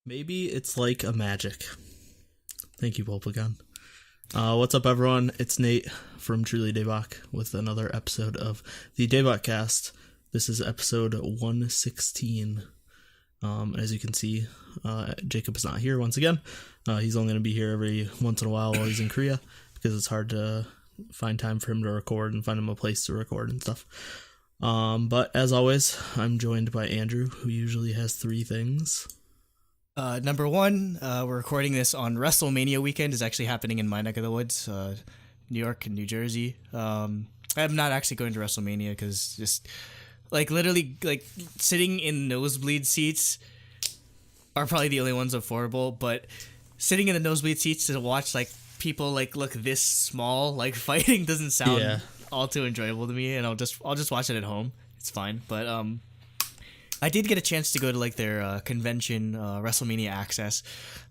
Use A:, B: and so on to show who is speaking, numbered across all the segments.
A: Maybe it's like a magic. Thank you, Bolpagon. What's up, everyone? It's Nate from Truly Daebak with another episode of the DaebakCast. This is episode 116. As you can see, Jacob is not here once again. He's only going to be here every once in a while he's in Korea because it's hard to find time for him to record and find him a place to record and stuff. But as always, I'm joined by Andrew, who usually has three things.
B: Number one, we're recording this on WrestleMania weekend. Is actually happening in my neck of the woods, New York and New Jersey. I'm not actually going to WrestleMania because just literally sitting in nosebleed seats are probably the only ones affordable. But sitting in the nosebleed seats to watch people look this small fighting doesn't sound all too enjoyable to me, and I'll just watch it at home. It's fine, but I did get a chance to go to their convention, WrestleMania Access.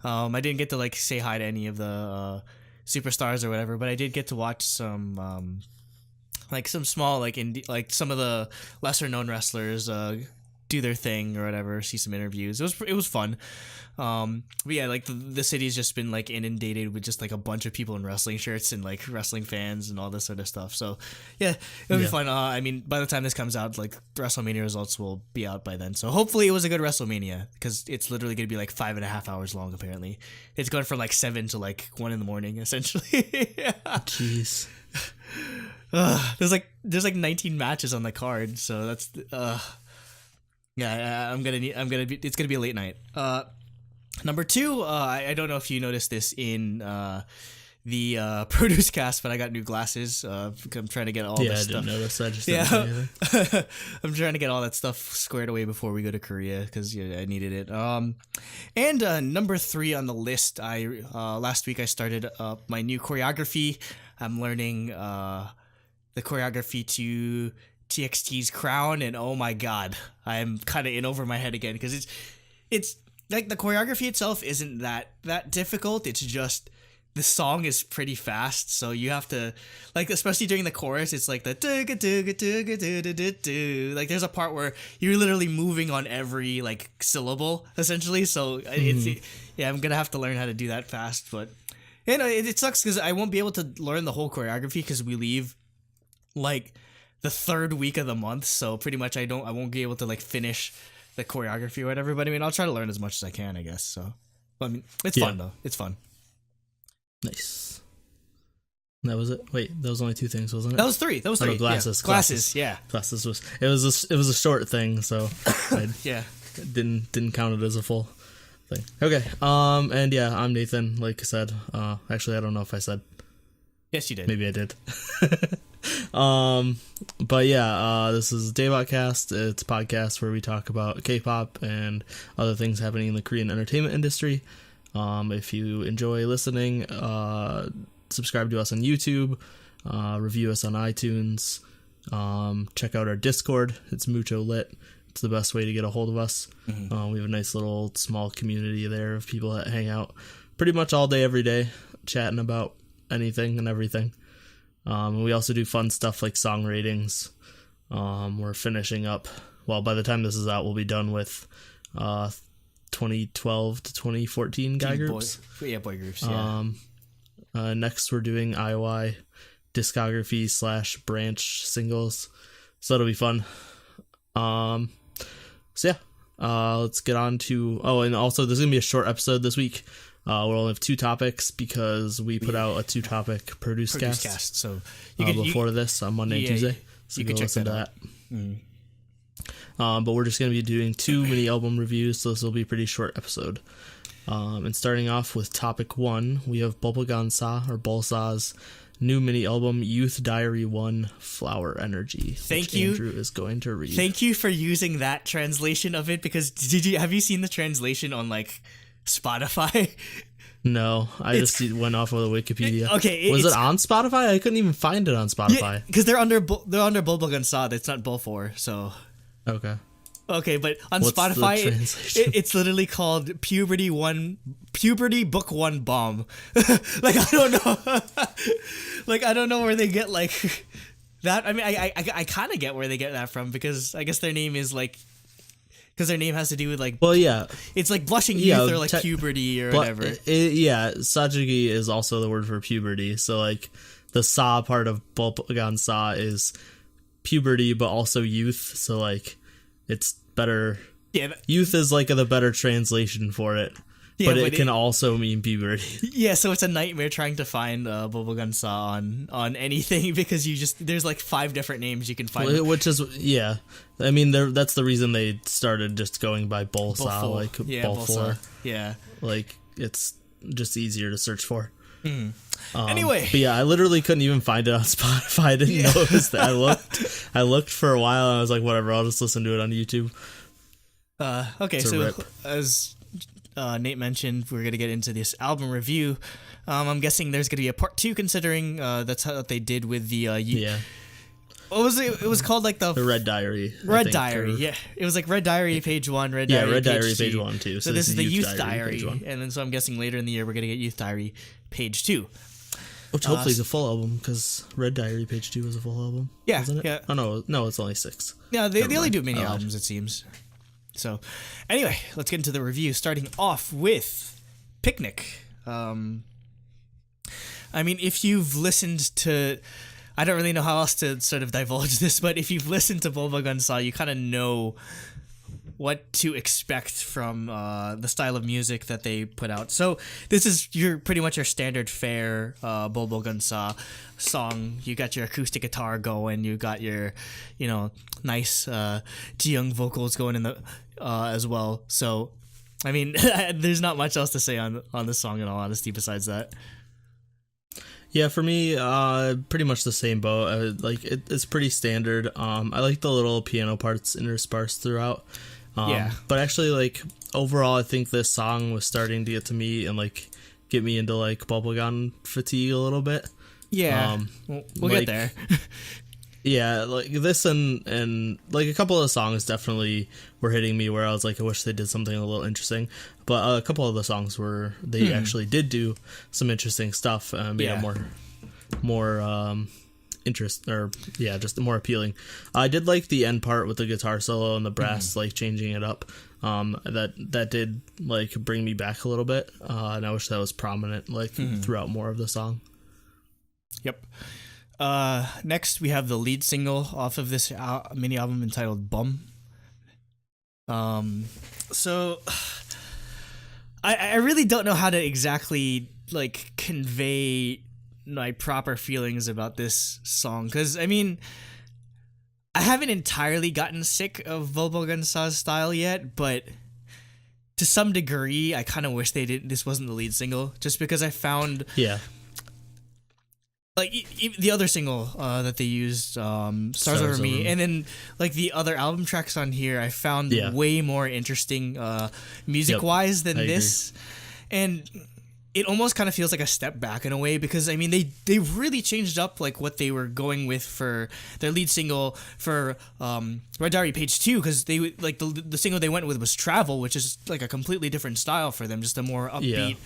B: I didn't get to say hi to any of the superstars or whatever, but I did get to watch some some small indie, some of the lesser known wrestlers do their thing or whatever, see some interviews. It was fun. But yeah, the city's just been inundated with just a bunch of people in wrestling shirts and wrestling fans and all this sort of stuff. So yeah, it'll be fun. I mean, by the time this comes out, the WrestleMania results will be out by then. So hopefully it was a good WrestleMania, because it's literally gonna be 5.5 hours long. Apparently, it's going from 7 to 1 in the morning essentially. Yeah.
A: Jeez.
B: There's 19 matches on the card, so that's yeah. It's gonna be a late night. Number two, I don't know if you noticed this in the produce cast, but I got new glasses. I'm trying to get all this stuff.
A: Yeah, I didn't notice. I just didn't know
B: I'm trying to get all that stuff squared away before we go to Korea, because I needed it. And number three on the list, last week I started my new choreography. I'm learning the choreography to TXT's Crown, and oh my god, I'm kind of in over my head again, because it's the choreography itself isn't that difficult. It's just the song is pretty fast, so you have to especially during the chorus, it's the there's a part where you're literally moving on every syllable essentially. So I'm gonna have to learn how to do that fast, but it sucks because I won't be able to learn the whole choreography because we leave the third week of the month, so pretty much I won't be able to finish the choreography or whatever. But I mean, I'll try to learn as much as I can, I guess. So, but, I mean, it's fun though. It's fun.
A: Nice. That was it. Wait, that was only two things, wasn't it?
B: That was three. No, glasses.
A: Yeah.
B: Glasses. Yeah.
A: Glasses was it was a short thing, so I didn't count it as a full thing. Okay. And yeah, I'm Nathan. Like I said, actually, I don't know if I said.
B: Yes, you did.
A: Maybe I did. But yeah, this is DaebakCast. It's a podcast where we talk about K-pop and other things happening in the Korean entertainment industry. If you enjoy listening, subscribe to us on YouTube, review us on iTunes, check out our Discord. It's mucho lit. It's the best way to get a hold of us. Mm-hmm. We have a nice little small community there of people that hang out pretty much all day, every day, chatting about anything and everything. And we also do fun stuff like song ratings. We're finishing up. Well, by the time this is out, we'll be done with 2012 to 2014 guy groups.
B: Boy groups. Yeah.
A: Next, we're doing IOI discography / branch singles. So that'll be fun. So yeah, let's get on to. Oh, and also there's gonna be a short episode this week. We'll only have two topics because we put out a 2-topic produce cast.
B: So
A: before this on Monday and Tuesday, so
B: you can check that.
A: But we're just going to be doing 2 mini album reviews, so this will be a pretty short episode. And starting off with topic 1, we have 볼빨간 사 or 볼사's new mini album Youth Diary 1 Flower Energy.
B: Thank you.
A: Andrew is going to read.
B: Thank you for using that translation of it, because have you seen the translation on Spotify?
A: No, I just went off of the Wikipedia.
B: Okay,
A: was it on Spotify? I couldn't even find it on Spotify.
B: Because they're under 볼빨간 사. That's not BOL4. So
A: okay.
B: Okay, but on
A: What's
B: Spotify, it's literally called Puberty Book 1 Bomb. I don't know. I don't know where they get that. I mean, I kind of get where they get that from, because I guess their name is because their name has to do with like.
A: Well, yeah,
B: it's like blushing youth or like puberty or whatever.
A: Sachugi is also the word for puberty. So like the sa part of 볼빨간 사 is puberty, but also youth. So like it's better.
B: Yeah,
A: youth is like the better translation for it. Yeah, but it can also mean puberty.
B: Yeah, so it's a nightmare trying to find 볼빨간 사 on anything because there's like 5 different names you can find.
A: Which is I mean that's the reason they started just going by 볼사, like
B: 볼4. Yeah,
A: like it's just easier to search for.
B: Anyway,
A: but yeah, I literally couldn't even find it on Spotify. I didn't know it was that. I looked for a while and I was like, whatever, I'll just listen to it on YouTube.
B: Okay, so as Nate mentioned, we're going to get into this album review. I'm guessing there's going to be a part 2 considering that's how they did with the what was it? It was called like the
A: Red Diary.
B: Red Diary, yeah. It was like Red Diary page 1, Red Diary
A: page 1 too.
B: So this is the Youth Diary, and then so I'm guessing later in the year we're going to get Youth Diary page 2.
A: Which hopefully is a full album, because Red Diary page 2 is a full album.
B: Yeah,
A: isn't it?
B: yeah.
A: Oh no, it's only 6.
B: Yeah, they only do mini albums, it seems. So, anyway, let's get into the review, starting off with Picnic. I mean, if you've listened to... I don't really know how else to sort of divulge this, but if you've listened to 볼빨간 사, you kind of know what to expect from the style of music that they put out. So, this is pretty much your standard fare 볼빨간 사 song. You got your acoustic guitar going, you got your, nice Jiyoung vocals going in the as well. So, I mean, there's not much else to say on this song in all honesty besides that.
A: Yeah, for me, pretty much the same boat. It's pretty standard. I like the little piano parts interspersed throughout. But actually, like, overall, I think this song was starting to get to me and like get me into like bubblegum fatigue a little bit.
B: Yeah, we'll get there.
A: Yeah, like this and like a couple of the songs definitely were hitting me where I was like, I wish they did something a little interesting. But a couple of the songs were they actually did do some interesting stuff, made it more interest just more appealing. I did like the end part with the guitar solo and the brass like changing it up. That did like bring me back a little bit, and I wish that was prominent like throughout more of the song.
B: Yep. Next we have the lead single off of this mini album entitled Bum. So I really don't know how to exactly like convey my proper feelings about this song, because I mean, I haven't entirely gotten sick of 볼빨간 사's style yet, but to some degree I kind of wish this wasn't the lead single, just because I found like the other single that they used, Stars Over Me, and then like the other album tracks on here, I found way more interesting music-wise than this. And it almost kind of feels like a step back in a way, because I mean they really changed up like what they were going with for their lead single for Red Diary Page 2, because they like the single they went with was Travel, which is like a completely different style for them, just a more upbeat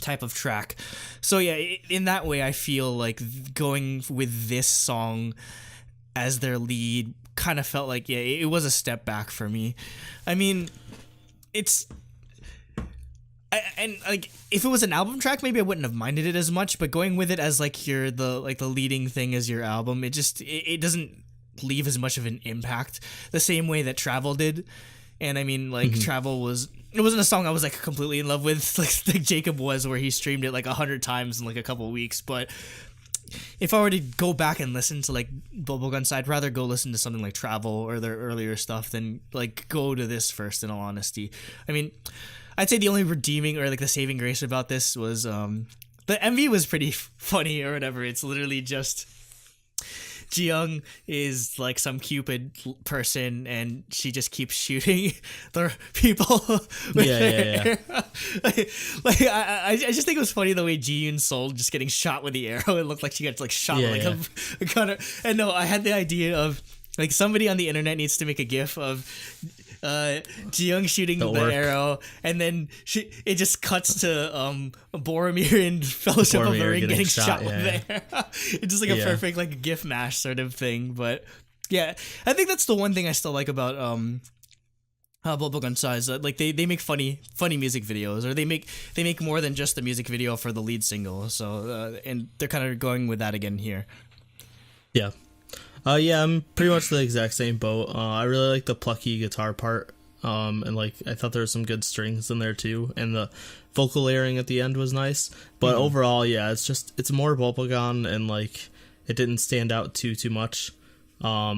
B: type of track. So yeah, in that way I feel like going with this song as their lead kind of felt like it was a step back for me. I mean, and like if it was an album track maybe I wouldn't have minded it as much, but going with it as like the leading thing as your album, it doesn't leave as much of an impact the same way that Travel did. And I mean, like, Travel it wasn't a song I was like completely in love with, like Jacob was, where he streamed it like 100 times in like a couple weeks. But if I were to go back and listen to like 볼빨간 사, I'd rather go listen to something like Travel or their earlier stuff than like go to this first, in all honesty. I mean, I'd say the only redeeming or like the saving grace about this was the MV was pretty funny or whatever. It's literally just Jiyoung is like some Cupid person, and she just keeps shooting the people. I just think it was funny the way Ji-yoon's soul just getting shot with the arrow. It looked like she got like shot with a gunner. And no, I had the idea of like somebody on the internet needs to make a GIF of Ji-young shooting the arrow, and then it just cuts to Boromir in Fellowship of the Ring getting shot with the arrow. It's just like a perfect like GIF mash sort of thing. But yeah, I think that's the one thing I still like about Bubblegum size. Like they make funny music videos, or they make more than just the music video for the lead single. So and they're kind of going with that again here.
A: Yeah. Yeah, I'm pretty much the exact same boat. I really like the plucky guitar part. And like I thought there were some good strings in there too, and the vocal layering at the end was nice. But overall, yeah, it's more bubblegum, and like it didn't stand out too much. Yeah,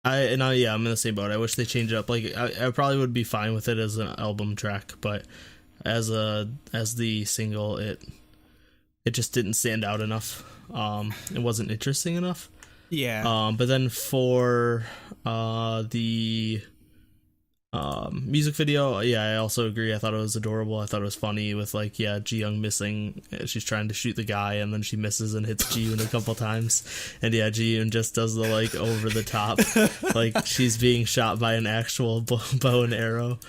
A: I'm in the same boat. I wish they changed it up. Like I probably would be fine with it as an album track, but as the single, it just didn't stand out enough. It wasn't interesting enough.
B: Yeah.
A: But then for the music video, yeah, I also agree. I thought it was adorable. I thought it was funny with like, yeah, Ji-young missing. She's trying to shoot the guy and then she misses and hits Ji-yoon a couple times. And yeah, Ji-yoon just does the like over the top, like she's being shot by an actual bow and arrow,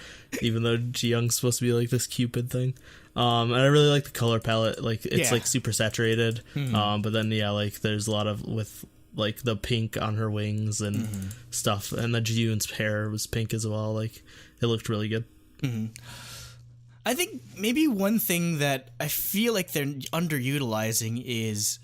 A: even though Ji-young's supposed to be like this Cupid thing. And I really like the color palette. Like it's like super saturated. But then yeah, like there's a lot of with like the pink on her wings and stuff, and the Ji-yoon's hair was pink as well. Like it looked really good.
B: I think maybe one thing that I feel like they're underutilizing is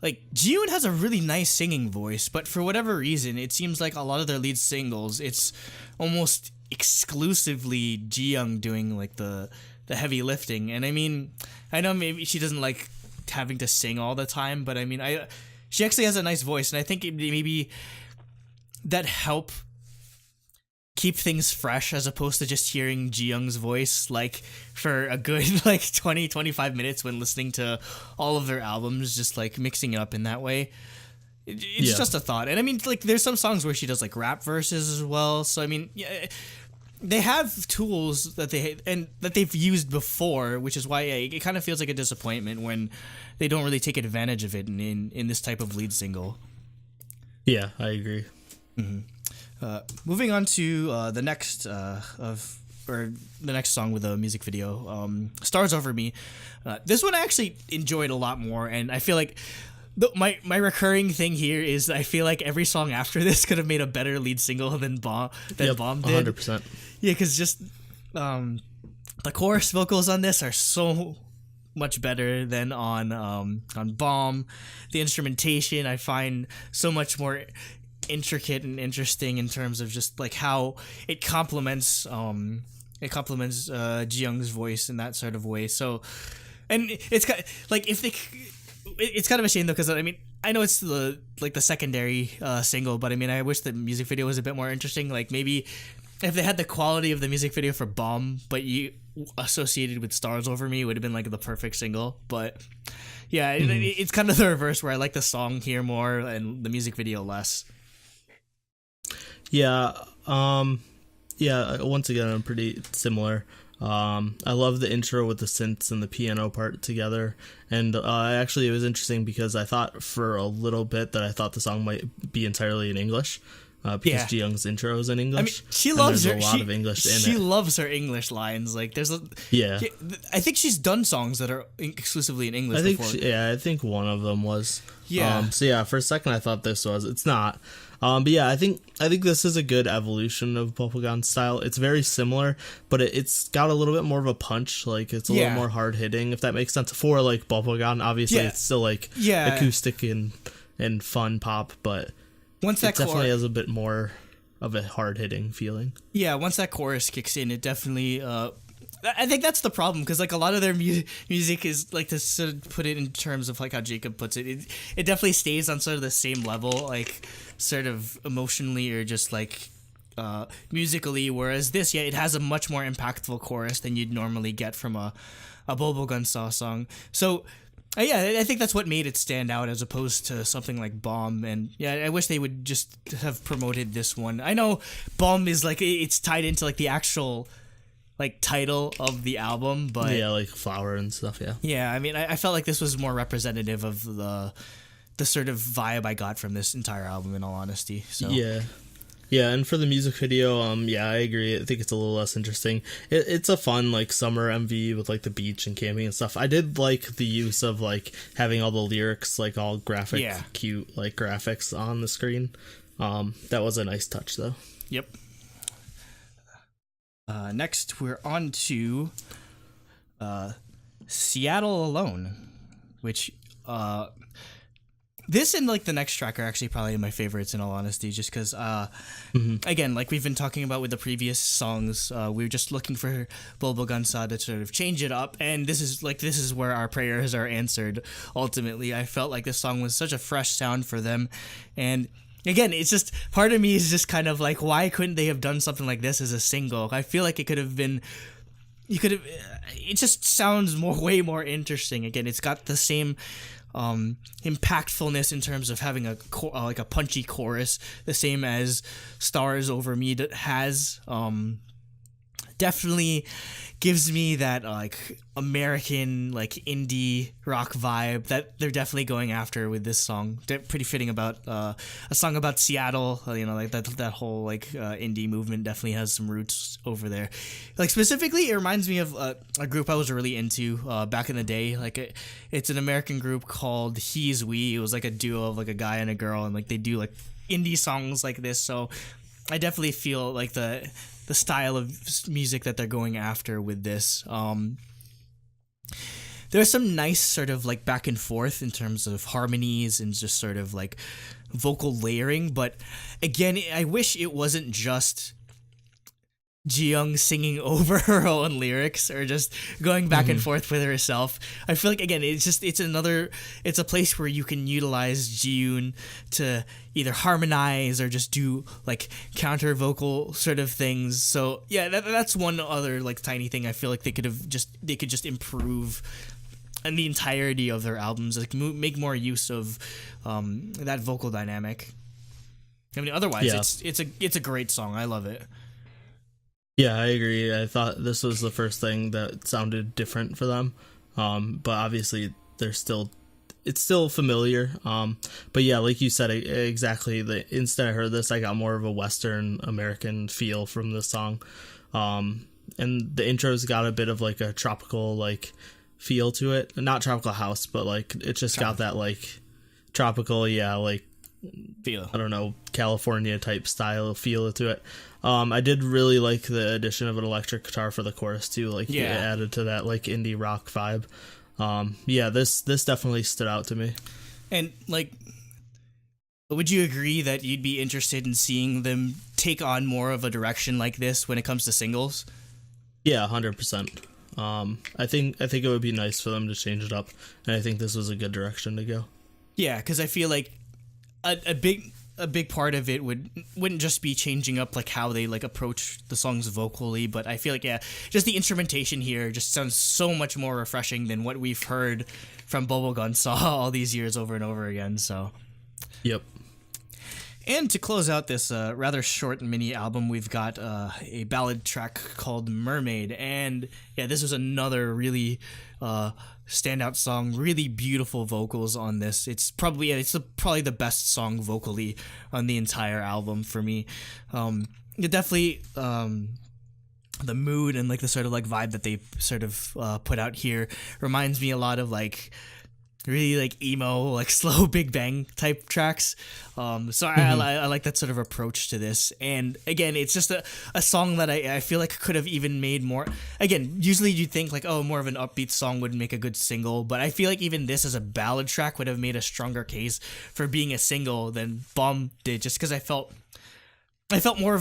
B: like Ji-yoon has a really nice singing voice, but for whatever reason, it seems like a lot of their lead singles, it's almost exclusively Ji-young doing like the heavy lifting. And I mean, I know maybe she doesn't like having to sing all the time, but I mean, she actually has a nice voice, and I think maybe that help keep things fresh as opposed to just hearing Ji-young's voice like for a good like 20-25 minutes when listening to all of their albums, just like mixing it up in that way. It's just a thought. And I mean, like there's some songs where she does like rap verses as well. So I mean, yeah, they have tools that they've used before, which is why it kind of feels like a disappointment when they don't really take advantage of it in this type of lead single.
A: Yeah, I agree.
B: Moving on to the next song with a music video, "Stars Over Me." This one I actually enjoyed a lot more, and I feel like my recurring thing here is I feel like every song after this could have made a better lead single than Bomb did.
A: 100%.
B: Yeah, because just the chorus vocals on this are so much better than on Bomb. The instrumentation I find so much more intricate and interesting in terms of just like how it complements Ji-young's voice in that sort of way. So, and it's kind of, like it's kind of a shame though, because I mean I know it's the secondary single, but I mean I wish the music video was a bit more interesting. Like maybe if they had the quality of the music video for Bomb, but you associated with Stars Over Me, would have been like the perfect single. But yeah, it's kind of the reverse where I like the song here more and the music video less.
A: Yeah, once again, I'm pretty similar. I love the intro with the synths and the piano part together. And actually, it was interesting because I thought for a little bit that I thought the song might be entirely in English. Because Ji-young's intro is in English.
B: I mean, she loves
A: a lot of English in it.
B: She loves her English lines. Like, there's I think she's done songs that are exclusively in English before.
A: I think one of them was.
B: Yeah.
A: So yeah, for a second I thought this was. It's not. But yeah, I think this is a good evolution of bubblegum style. It's very similar, but it's got a little bit more of a punch. Like it's a little more hard hitting, if that makes sense. For like bubblegum, obviously it's still like acoustic and fun pop, but
B: once that
A: definitely has a bit more of a hard hitting feeling.
B: Yeah, once that chorus kicks in, it definitely. I think that's the problem, because like a lot of their music is like, to sort of put it in terms of like how Jacob puts it, it definitely stays on sort of the same level, like sort of emotionally or just like musically. Whereas this, it has a much more impactful chorus than you'd normally get from a bubblegum song. So. I think that's what made it stand out as opposed to something like Bomb. And yeah, I wish they would just have promoted this one. I know Bomb is like, it's tied into like the actual like title of the album, but
A: yeah, like Flower and stuff.
B: I mean I felt like this was more representative of the sort of vibe I got from this entire album, in all honesty. So
A: yeah, and for the music video, I agree. I think it's a little less interesting. It's a fun like summer MV with like the beach and camping and stuff. I did like the use of like having all the lyrics like all graphic, cute like graphics on the screen. That was a nice touch, though.
B: Yep. Next, we're on to Seattle Alone, which this and like the next track are actually probably my favorites in all honesty, just because again, like we've been talking about with the previous songs, we were just looking for 볼빨간 사 to sort of change it up, and this is where our prayers are answered. Ultimately, I felt like this song was such a fresh sound for them, and again, it's just part of me is just kind of like, why couldn't they have done something like this as a single? I feel like it could have been. It just sounds way more interesting. Again, it's got the same impactfulness in terms of having a punchy chorus, the same as Stars Over Me has. Definitely gives me that like American like indie rock vibe that they're definitely going after with this song. They're pretty fitting about a song about Seattle, like that whole like indie movement definitely has some roots over there. Like specifically, it reminds me of a group I was really into back in the day. Like it's an American group called He's We. It was like a duo of like a guy and a girl, and like they do like indie songs like this. So I definitely feel like the style of music that they're going after with this. There's some nice sort of like back and forth in terms of harmonies and just sort of like vocal layering, but again, I wish it wasn't just Jiyoung singing over her own lyrics or just going back and forth with herself. I feel like again, it's a place where you can utilize Jiyoon to either harmonize or just do like counter vocal sort of things. So yeah, that's one other like tiny thing I feel like they could just improve in the entirety of their albums, like make more use of that vocal dynamic. I mean, otherwise it's a great song. I love it.
A: Yeah, I agree. I thought this was the first thing that sounded different for them. But obviously it's still familiar. But yeah, like you said, exactly. The instant I heard this, I got more of a Western American feel from this song. And the intro's got a bit of like a tropical like feel to it. Not tropical house, but like it just got that like tropical, like
B: feel.
A: I don't know, California type style feel to it. I did really like the addition of an electric guitar for the chorus too. Like it added to that like indie rock vibe. This definitely stood out to me. And
B: like, would you agree that you'd be interested in seeing them take on more of a direction like this when it comes to singles?
A: Yeah, 100%. I think it would be nice for them to change it up, and I think this was a good direction to go.
B: Yeah, because I feel like a big part of it wouldn't just be changing up like how they like approach the songs vocally, but I feel like just the instrumentation here just sounds so much more refreshing than what we've heard from 볼빨간 사 all these years over and over again. So
A: yep.
B: And to close out this rather short mini album, we've got a ballad track called Mermaid. And yeah, this was another really standout song, really beautiful vocals on this. It's probably the best song vocally on the entire album for me. It definitely the mood and like the sort of like vibe that they sort of put out here reminds me a lot of like really like emo, like slow Big Bang type tracks. So I like that sort of approach to this. And again, it's just a song that I feel like could have even made more. Again, usually you'd think like, oh, more of an upbeat song would make a good single, but I feel like even this as a ballad track would have made a stronger case for being a single than Bomb did, just because I felt more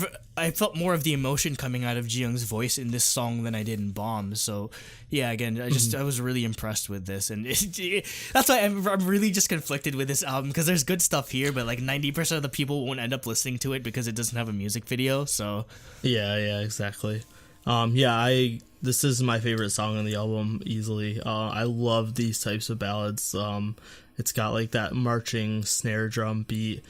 B: of the emotion coming out of Jiyoung's voice in this song than I did in Bomb. So yeah, again, I was really impressed with this, and that's why I'm really just conflicted with this album, because there's good stuff here, but like 90% of the people won't end up listening to it because it doesn't have a music video. So
A: yeah, exactly. This is my favorite song on the album easily. I love these types of ballads. It's got like that marching snare drum beat,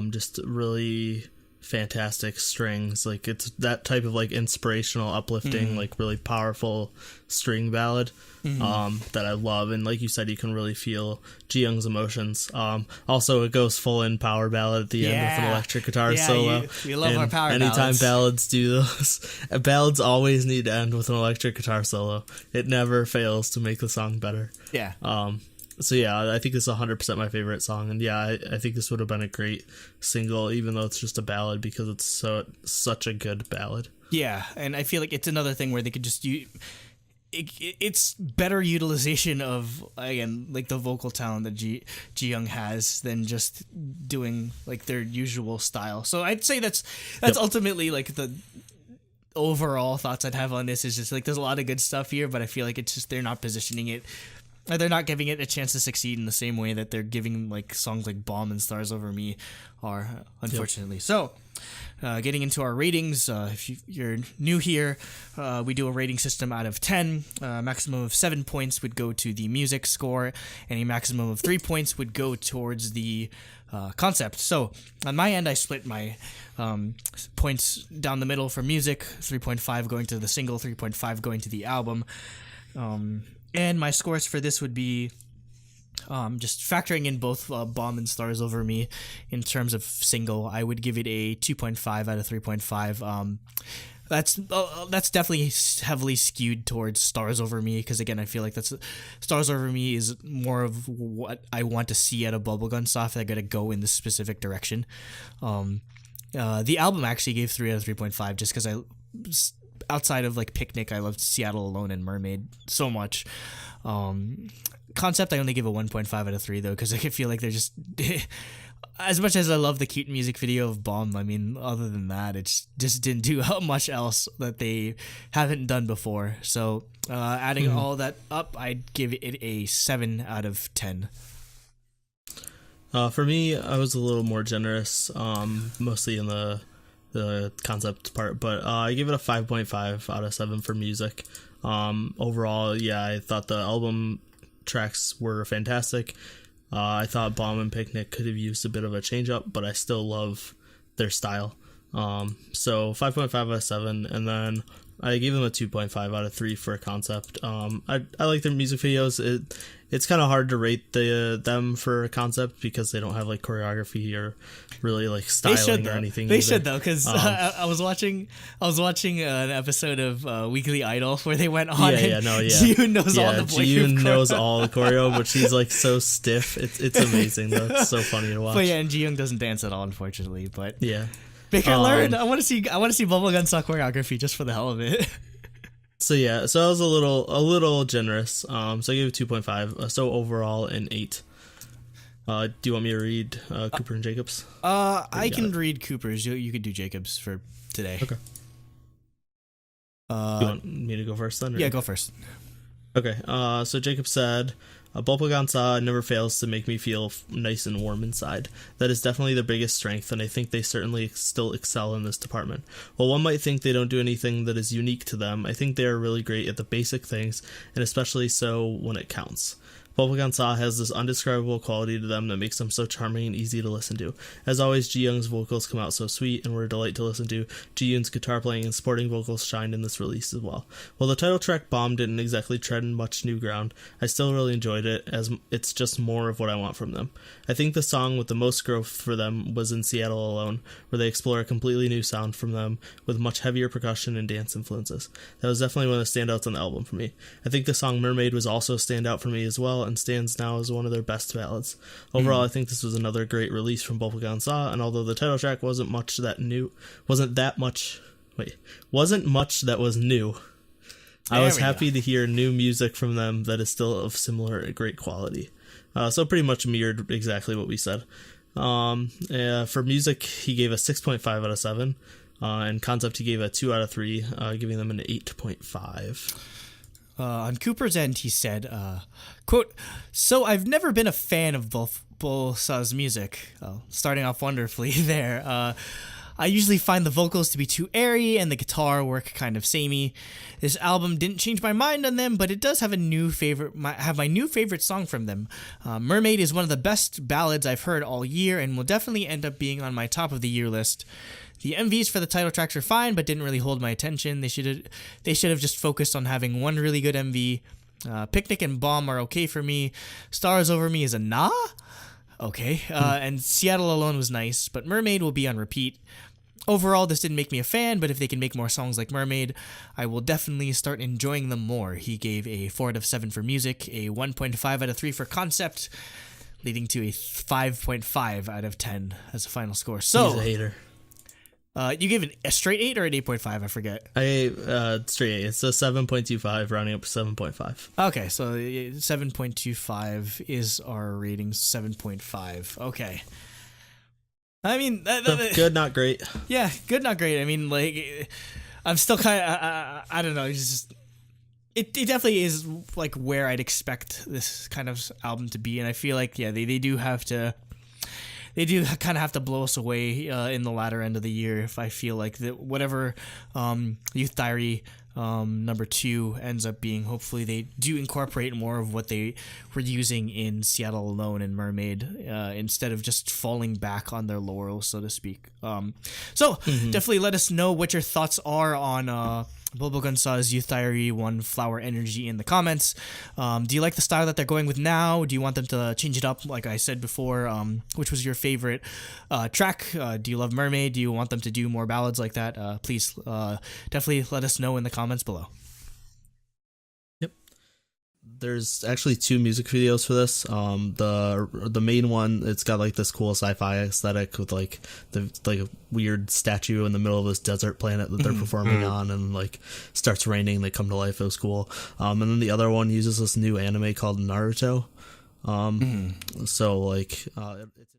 A: just really fantastic strings. Like it's that type of like inspirational, uplifting, like really powerful string ballad that I love. And like you said, you can really feel Jiyoung's emotions. Also, it goes full in power ballad at the end with an electric guitar solo.
B: We love our power
A: anytime
B: ballads.
A: Ballads do those, ballads always need to end with an electric guitar solo. It never fails to make the song better.
B: Yeah.
A: So yeah, I think this is 100% my favorite song, and yeah, I think this would have been a great single, even though it's just a ballad, because it's such a good ballad.
B: Yeah, and I feel like it's another thing where they could just it's better utilization of, again, like the vocal talent that Ji Young has than just doing like their usual style. So I'd say that's ultimately like the overall thoughts I'd have on this is just like there's a lot of good stuff here, but I feel like it's just they're not positioning it, or they're not giving it a chance to succeed in the same way that they're giving like songs like Bomb and Stars Over Me are, unfortunately. So getting into our ratings, if you're new here, we do a rating system out of 10. Maximum of 7 points would go to the music score, and a maximum of 3 points would go towards the concept. So on my end, I split my points down the middle for music, 3.5 going to the single, 3.5 going to the album. And my scores for this would be just factoring in both Bomb and Stars Over Me in terms of single. I would give it a 2.5 out of 3.5. That's definitely heavily skewed towards Stars Over Me, because again, I feel like Stars Over Me is more of what I want to see out of Bubblegum Soft. I gotta go in this specific direction. The album actually gave 3 out of 3.5 just because outside of like Picnic, I loved Seattle Alone and Mermaid so much. Concept, I only give a 1.5 out of 3 though, because I feel like they're just as much as I love the cute music video of Bomb, I mean, other than that, it just didn't do much else that they haven't done before. So adding all that up, I'd give it a 7 out of 10.
A: For me, I was a little more generous, mostly in the concept part, but I give it a 5.5 out of 7 for music. Overall, yeah, I thought the album tracks were fantastic. I thought Bomb and Picnic could have used a bit of a change up, but I still love their style. So 5.5 out of 7, and then I gave them a 2.5 out of 3 for a concept. I like their music videos. It's kind of hard to rate them for a concept because they don't have like choreography or really like styling or anything.
B: They should though, because I was watching an episode of Weekly Idol where they went on. Ji-yoon knows all the
A: Ji-yoon knows all the choreo, but she's like so stiff. It's amazing though. It's so funny to watch.
B: But yeah, and Ji-yoon doesn't dance at all, unfortunately. But
A: yeah.
B: They can learn. I want to see Bubblegum Soft choreography just for the hell of it.
A: So yeah, so I was a little generous. So I gave it 2.5. So overall an 8. Do you want me to read Cooper and Jacobs?
B: I can read Cooper's. You could do Jacobs for today.
A: Okay. Do you want me to go first then? Or?
B: Yeah, go first.
A: Okay. So Jacob said, Bol빨간 사 never fails to make me feel nice and warm inside. That is definitely their biggest strength, and I think they certainly still excel in this department. While one might think they don't do anything that is unique to them, I think they are really great at the basic things, and especially so when it counts. Bol빨간 사 has this undescribable quality to them that makes them so charming and easy to listen to. As always, Ji-young's vocals come out so sweet and were a delight to listen to. Ji-yoon's guitar playing and sporting vocals shined in this release as well. While the title track Bomb didn't exactly tread much new ground, I still really enjoyed it, as it's just more of what I want from them. I think the song with the most growth for them was in Seattle Alone, where they explore a completely new sound from them with much heavier percussion and dance influences. That was definitely one of the standouts on the album for me. I think the song Mermaid was also a standout for me as well, and stands now as one of their best ballads. Overall, I think this was another great release from bol빨간 사, and although the title track wasn't much that was new, I was happy to hear new music from them that is still of similar great quality. So pretty much mirrored exactly what we said. For music, he gave a 6.5 out of 7, and concept he gave a 2 out of 3, giving them an 8.5.
B: On Cooper's end, he said, quote, "So I've never been a fan of BOL4's music." Starting off wonderfully there. I usually find the vocals to be too airy and the guitar work kind of samey. This album didn't change my mind on them, but it does have my new favorite song from them. Mermaid is one of the best ballads I've heard all year and will definitely end up being on my top of the year list. The MVs for the title tracks are fine, but didn't really hold my attention. They should have just focused on having one really good MV. Picnic and Bomb are okay for me. Stars Over Me is a nah? Okay. And Seattle Alone was nice, but Mermaid will be on repeat. overall, this didn't make me a fan, but if they can make more songs like Mermaid, I will definitely start enjoying them more. He gave a 4 out of 7 for music, a 1.5 out of 3 for concept, leading to a 5.5 out of 10 as a final score. So,
A: he's a hater.
B: You gave it a straight 8 or an 8.5? I forget.
A: Straight 8. It's a 7.25, rounding up to 7.5.
B: Okay, so 7.25 is our rating. 7.5. Okay. I mean,
A: good, not great.
B: Yeah, good, not great. I mean, like, I'm still kind of, I don't know. It's just, it definitely is like where I'd expect this kind of album to be, and I feel like, yeah, they do have to. They do kind of have to blow us away in the latter end of the year if I feel like that whatever Youth Diary number 2 ends up being. Hopefully they do incorporate more of what they were using in Seattle Alone and Mermaid instead of just falling back on their laurels, so to speak. Definitely let us know what your thoughts are on Bullbugan Saw's Youth Diary 1 Flower Energy in the comments. Do you like the style that they're going with now? Do you want them to change it up, like I said before? Which was your favorite track? Do you love Mermaid? Do you want them to do more ballads like that? Please definitely let us know in the comments below.
A: There's actually 2 music videos for this. The main one, it's got like this cool sci-fi aesthetic with like a weird statue in the middle of this desert planet that they're performing on, and like starts raining, they come to life. It was cool. And then the other one uses this new anime called Naruto. So like it's